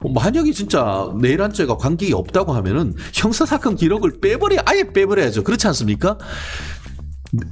만약에 진짜 내란죄가 관계가 없다고 하면은 형사사건 기록을 아예 빼버려야죠. 그렇지 않습니까?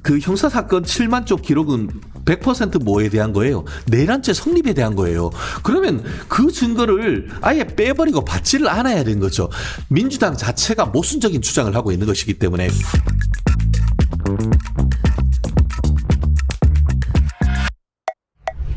그 형사사건 7만 쪽 기록은 100% 뭐에 대한 거예요? 내란죄 성립에 대한 거예요. 그러면 그 증거를 아예 빼버리고 받지를 않아야 되는 거죠. 민주당 자체가 모순적인 주장을 하고 있는 것이기 때문에.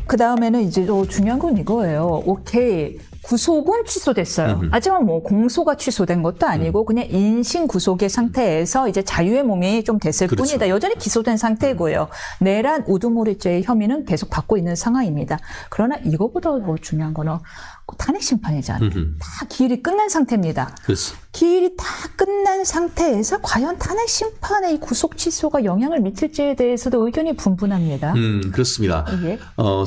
그 다음에는 이제 중요한 건 이거예요. 오케이. 구속은 취소됐어요. 하지만 뭐 공소가 취소된 것도 아니고 그냥 인신 구속의 상태에서 이제 자유의 몸이 좀 됐을 그렇죠. 뿐이다. 여전히 기소된 상태고요. 내란 우두머리죄의 혐의는 계속 받고 있는 상황입니다. 그러나 이거보다 더 중요한 거는 탄핵 심판이잖아요. 다 기일이 끝난 상태입니다. 그렇습니다. 기일이 다 끝난 상태에서 과연 탄핵 심판의 이 구속 취소가 영향을 미칠지에 대해서도 의견이 분분합니다. 그렇습니다. 예.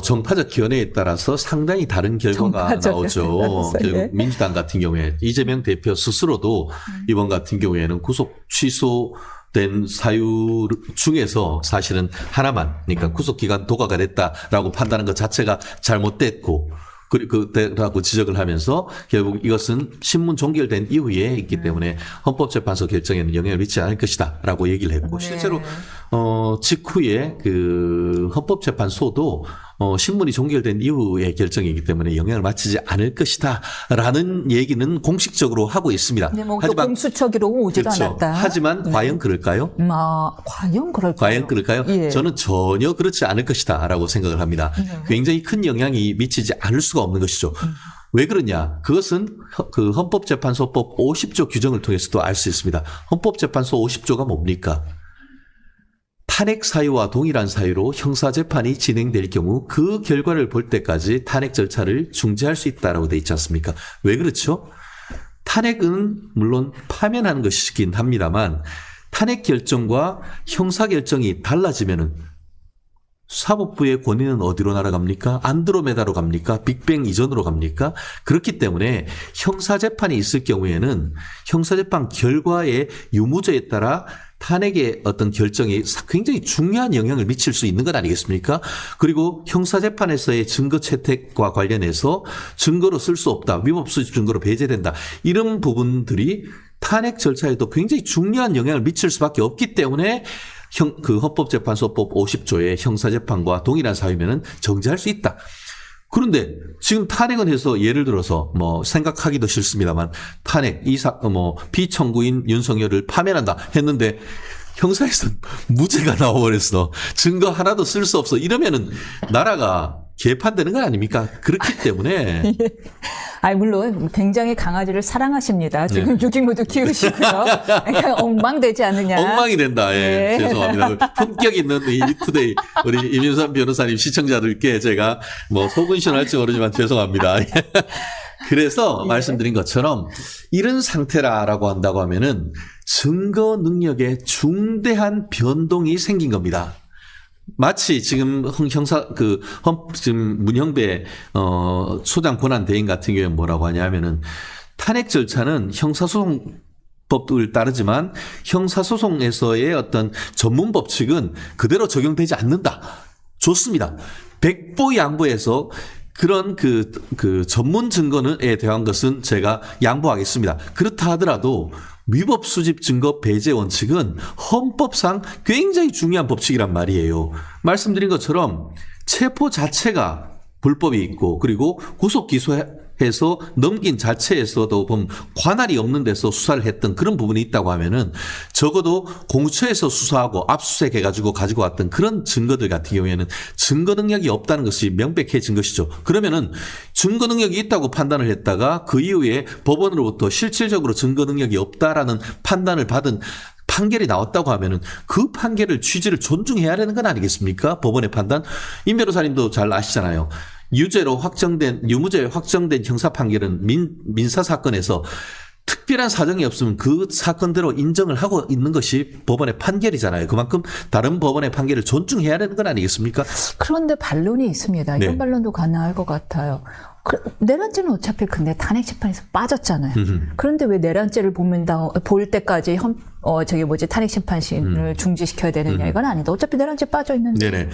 정파적 견해에 따라서 상당히 다른 결과가 나오죠. 결국 예. 민주당 같은 경우에 이재명 대표 스스로도 이번 같은 경우에는 구속 취소된 사유 중에서 사실은 하나만, 그러니까 구속기간 도과가 됐다라고 판단하는 것 자체가 잘못됐고, 그라고 지적을 하면서 결국 이것은 신문 종결된 이후에 있기 때문에 헌법재판소 결정에는 영향을 미치지 않을 것이다라고 얘기를 했고, 실제로 직후에 그 헌법재판소도 신문이 종결된 이후의 결정이기 때문에 영향을 미치지 않을 것이다라는 얘기는 공식적으로 하고 있습니다. 네, 뭐 하지만 공수처 기록은 오지도 그렇죠. 않았다. 하지만 네. 과연 그럴까요? 과연 그럴까요? 과연 그럴까요? 예. 저는 전혀 그렇지 않을 것이다라고 생각을 합니다. 굉장히 큰 영향이 미치지 않을 수가 없는 것이죠. 왜 그러냐? 그것은 그 헌법재판소법 50조 규정을 통해서도 알 수 있습니다. 헌법재판소 50조가 뭡니까? 탄핵 사유와 동일한 사유로 형사재판이 진행될 경우 그 결과를 볼 때까지 탄핵 절차를 중지할 수 있다라고 돼 있지 않습니까? 왜 그렇죠? 탄핵은 물론 파면하는 것이긴 합니다만 탄핵 결정과 형사 결정이 달라지면은 사법부의 권위는 어디로 날아갑니까? 안드로메다로 갑니까? 빅뱅 이전으로 갑니까? 그렇기 때문에 형사재판이 있을 경우에는 형사재판 결과의 유무죄에 따라 탄핵의 어떤 결정이 굉장히 중요한 영향을 미칠 수 있는 것 아니겠습니까? 그리고 형사재판에서의 증거 채택과 관련해서 증거로 쓸 수 없다, 위법수집 증거로 배제된다, 이런 부분들이 탄핵 절차에도 굉장히 중요한 영향을 미칠 수밖에 없기 때문에 그 헌법재판소법 50조의 형사재판과 동일한 사유면은 정지할 수 있다. 그런데 지금 탄핵은 해서 예를 들어서 뭐 생각하기도 싫습니다만 탄핵 피청구인 윤석열을 파면한다 했는데 형사에서 무죄가 나와버렸어. 증거 하나도 쓸 수 없어. 이러면은 나라가 개판되는 건 아닙니까? 그렇기 때문에. 물론 굉장히 강아지를 사랑하십니다. 지금 6인모도 키우시고요. 엉망되지 않느냐. 엉망이 된다. 예. 네. 죄송합니다. 품격 있는 이 투데이 우리 임윤선 변호사님 시청자들께 제가 뭐 속은신 할지 모르지만 죄송합니다. 그래서 말씀드린 것처럼 이런 상태라고 한다고 하면은 증거 능력에 중대한 변동이 생긴 겁니다. 마치 지금 지금 문형배 소장 권한 대행 같은 경우에 뭐라고 하냐면은 탄핵 절차는 형사소송법을 따르지만 형사소송에서의 어떤 전문 법칙은 그대로 적용되지 않는다. 좋습니다. 백보양보해서 그런 그 전문 증거에 대한 것은 제가 양보하겠습니다. 그렇다 하더라도 위법 수집 증거 배제 원칙은 헌법상 굉장히 중요한 법칙이란 말이에요. 말씀드린 것처럼 체포 자체가 불법이 있고 그리고 구속 기소해서 넘긴 자체에서도 보면 관할이 없는 데서 수사를 했던 그런 부분이 있다고 하면은 적어도 공수처에서 수사하고 압수수색해가지고 가지고 왔던 그런 증거들 같은 경우에는 증거 능력이 없다는 것이 명백해진 것이죠. 그러면은 증거 능력이 있다고 판단을 했다가 그 이후에 법원으로부터 실질적으로 증거 능력이 없다라는 판단을 받은 판결이 나왔다고 하면은 그 판결을 취지를 존중해야 되는 건 아니겠습니까? 법원의 판단. 임 변호사님도 잘 아시잖아요. 유무죄 확정된 형사 판결은 민사 사건에서 특별한 사정이 없으면 그 사건대로 인정을 하고 있는 것이 법원의 판결이잖아요. 그만큼 다른 법원의 판결을 존중해야 되는 건 아니겠습니까? 그런데 반론이 있습니다. 이런 반론도 가능할 것 같아요. 내란죄는 어차피 근데 탄핵 심판에서 빠졌잖아요. 그런데 왜 내란죄를 볼 때까지 탄핵 심판심을 중지시켜야 되느냐, 이건 아니다. 어차피 내란죄 빠져 있는데. 네네.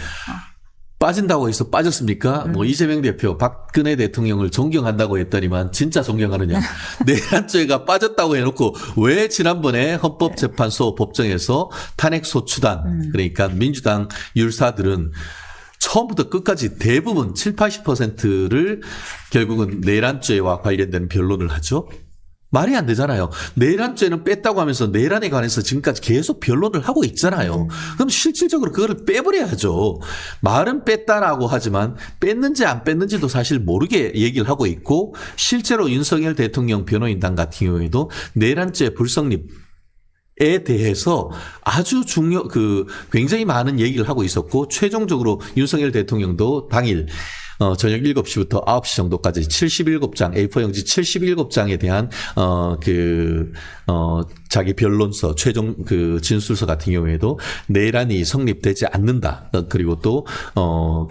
빠진다고 해서 빠졌습니까? 뭐 이재명 대표 박근혜 대통령을 존경한다고 했더니만 진짜 존경하느냐. 내란죄가 빠졌다고 해놓고 왜 지난번에 헌법재판소 법정에서 탄핵소추단 그러니까 민주당 율사들은 처음부터 끝까지 대부분 7, 80%를 결국은 내란죄와 관련된 변론을 하죠. 말이 안 되잖아요. 내란죄는 뺐다고 하면서 내란에 관해서 지금까지 계속 변론을 하고 있잖아요. 그럼 실질적으로 그거를 빼버려야죠. 말은 뺐다라고 하지만 뺐는지 안 뺐는지도 사실 모르게 얘기를 하고 있고 실제로 윤석열 대통령 변호인단 같은 경우에도 내란죄 불성립 에 대해서 아주 굉장히 많은 얘기를 하고 있었고, 최종적으로 윤석열 대통령도 당일, 저녁 7시부터 9시 정도까지 77장, A4 용지 77장에 대한, 자기 변론서, 최종 진술서 같은 경우에도 내란이 성립되지 않는다. 그리고 또,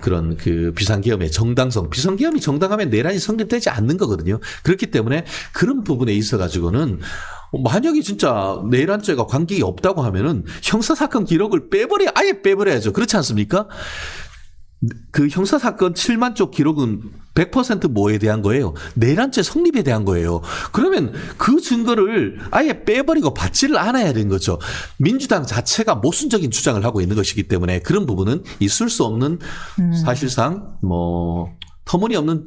그런 비상계엄의 정당성, 비상계엄이 정당하면 내란이 성립되지 않는 거거든요. 그렇기 때문에 그런 부분에 있어가지고는 만약에 진짜 내란죄가 관계가 없다고 하면은 형사사건 기록을 아예 빼버려야죠. 그렇지 않습니까? 그 형사사건 7만 쪽 기록은 100% 뭐에 대한 거예요? 내란죄 성립에 대한 거예요. 그러면 그 증거를 아예 빼버리고 받지를 않아야 되는 거죠. 민주당 자체가 모순적인 주장을 하고 있는 것이기 때문에 그런 부분은 있을 수 없는 사실상 터무니없는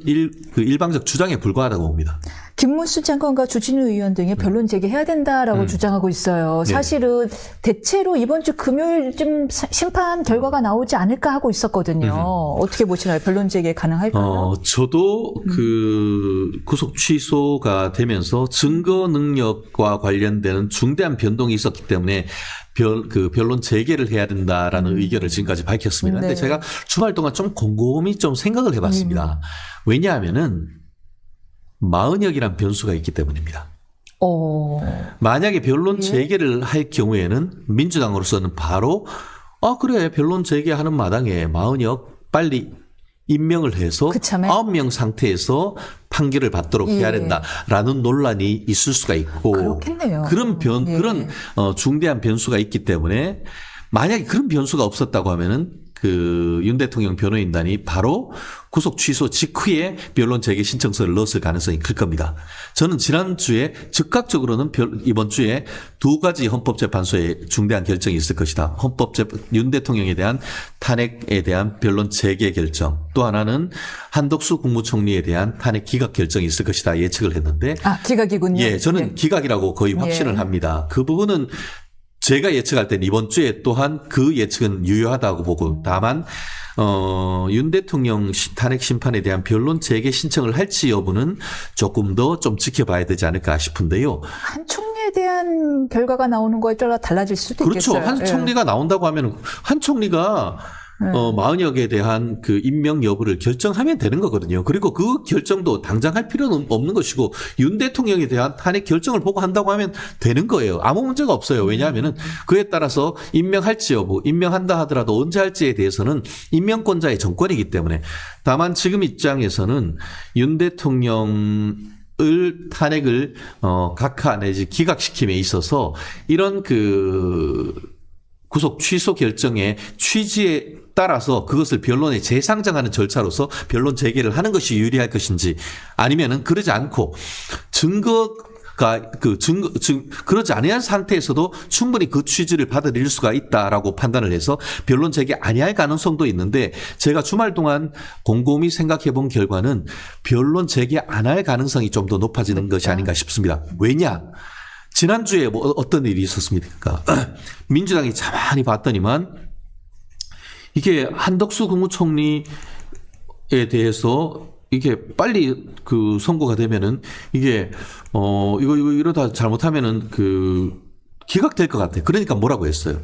일방적 주장에 불과하다고 봅니다. 김문수 장관과 주진우 의원 등이 변론 제기해야 된다라고 주장하고 있어요. 사실은 대체로 이번 주 금요일쯤 심판 결과가 나오지 않을까 하고 있었거든요. 어떻게 보시나요? 변론 제기 가능할까요? 저도 구속 취소가 되면서 증거 능력과 관련되는 중대한 변동이 있었기 때문에 변론 재개를 해야 된다라는 의견을 지금까지 밝혔습니다. 네. 근데 제가 주말 동안 좀 곰곰이 좀 생각을 해봤습니다. 왜냐하면은 마흔역이란 변수가 있기 때문입니다. 만약에 변론 재개를 할 경우에는 민주당으로서는 바로 그래 변론 재개하는 마당에 마흔역 빨리 임명을 해서 그참에? 9명 상태에서 판결을 받도록 해야 된다라는 논란이 있을 수가 있고 그렇겠네요. 그런 중대한 변수가 있기 때문에 만약에 그런 변수가 없었다고 하면은 윤 대통령 변호인단이 바로 구속 취소 직후에 변론 재개 신청서를 넣었을 가능성이 클 겁니다. 저는 지난주에 즉각적으로는 이번 주에 두 가지 헌법재판소에 중대한 결정이 있을 것이다. 윤 대통령에 대한 탄핵에 대한 변론 재개 결정, 또 하나는 한덕수 국무총리에 대한 탄핵 기각 결정이 있을 것이다 예측을 했는데 기각이군요. 예, 저는 기각이라고 거의 확신을 합니다. 그 부분은 제가 예측할 때는 이번 주에 또한 그 예측은 유효하다고 보고 다만 윤 대통령 탄핵 심판에 대한 변론 재개 신청을 할지 여부는 조금 더 좀 지켜봐야 되지 않을까 싶은데요. 한 총리에 대한 결과가 나오는 거에 따라 달라질 수도 그렇죠. 있겠어요. 한 총리가 나온다고 하면 한 총리가 마흔역에 대한 임명 여부를 결정하면 되는 거거든요. 그리고 그 결정도 당장 할 필요는 없는 것이고 윤 대통령에 대한 탄핵 결정을 보고 한다고 하면 되는 거예요. 아무 문제가 없어요. 왜냐하면은 그에 따라서 임명할지 여부, 임명한다 하더라도 언제 할지에 대해서는 임명권자의 정권이기 때문에 다만 지금 입장에서는 윤 대통령 탄핵을 각하 내지 기각시킴에 있어서 이런 구속 취소 결정의 취지에 따라서 그것을 변론에 재상정하는 절차로서 변론 재개를 하는 것이 유리할 것인지 아니면은 그러지 않고 그러지 아니한 상태에서도 충분히 그 취지를 받아들일 수가 있다라고 판단을 해서 변론 재개 아니할 가능성도 있는데 제가 주말 동안 곰곰이 생각해 본 결과는 변론 재개 안 할 가능성이 좀 더 높아지는 것이 아닌가 싶습니다. 왜냐? 지난주에 어떤 일이 있었습니까? 민주당이 가만히 봤더니만 이게 한덕수 국무총리에 대해서 이게 빨리 선고가 되면은 이게 이거 이러다 잘못하면은 기각될 것 같아. 그러니까 뭐라고 했어요?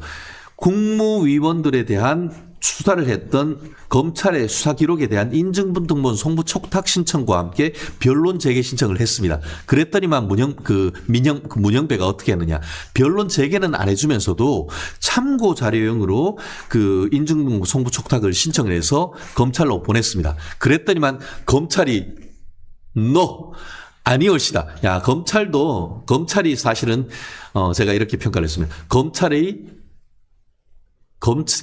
국무위원들에 대한 수사를 했던 검찰의 수사 기록에 대한 인증분 등본 송부 촉탁 신청과 함께 변론 재개 신청을 했습니다. 그랬더니만 문영배가 어떻게 했느냐. 변론 재개는 안 해주면서도 참고 자료용으로 인증분 송부 촉탁을 신청을 해서 검찰로 보냈습니다. 그랬더니만 검찰이 아니올시다. 야, 검찰이 사실은 제가 이렇게 평가를 했습니다. 검찰의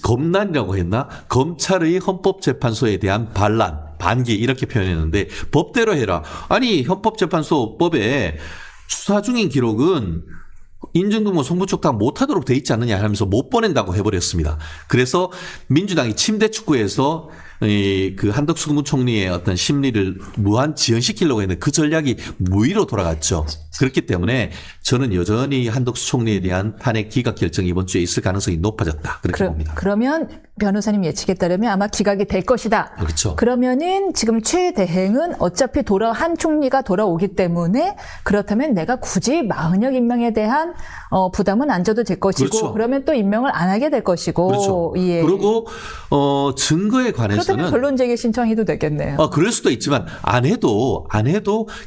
검난이라고 했나? 검찰의 헌법재판소에 대한 반기 이렇게 표현했는데 법대로 해라. 아니 헌법재판소법에 수사 중인 기록은 인증등본 송부촉탁 못하도록 돼 있지 않느냐 하면서 못 보낸다고 해버렸습니다. 그래서 민주당이 침대 축구에서 그 한덕수 국무총리의 어떤 심리를 무한 지연시키려고 했는데 그 전략이 무의로 돌아갔죠. 그렇기 때문에 저는 여전히 한덕수 총리에 대한 탄핵 기각 결정이 이번 주에 있을 가능성이 높아졌다. 그렇게 봅니다. 그러면 변호사님 예측에 따르면 아마 기각이 될 것이다. 그렇죠. 그러면은 지금 최대행은 어차피 한 총리가 돌아오기 때문에 그렇다면 내가 굳이 마흔역 임명에 대한 부담은 안 져도 될 것이고 그렇죠. 그러면 또 임명을 안 하게 될 것이고. 그렇죠. 예. 그리고 증거에 관해서는 그렇다면 변론 제기 신청해도 되겠네요. 그럴 수도 있지만 안 해도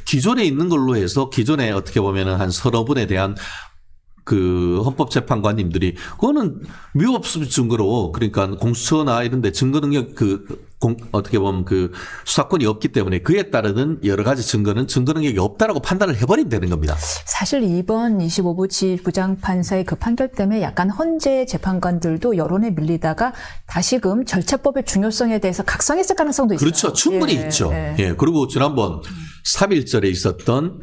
기존에 있는 걸로 해서 기존에 어떻게 보면은 한 서너 분에 대한 그 헌법재판관님들이 그거는 위법수 증거로 그러니까 공수처나 이런 데 증거 능력 어떻게 보면 그 수사권이 없기 때문에 그에 따르는 여러 가지 증거 능력이 없다라고 판단을 해버리면 되는 겁니다. 사실 이번 25부 지부장판사의 그 판결 때문에 약간 헌재 재판관들도 여론에 밀리다가 다시금 절차법의 중요성에 대해서 각성했을 가능성도 있어요. 그렇죠. 충분히 예, 있죠. 예. 예. 그리고 지난번 3.1절에 있었던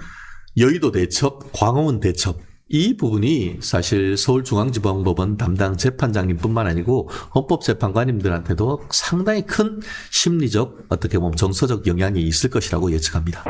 여의도 대첩, 광화문 대첩 이 부분이 사실 서울중앙지방법원 담당 재판장님뿐만 아니고 헌법재판관님들한테도 상당히 큰 심리적 어떻게 보면 정서적 영향이 있을 것이라고 예측합니다.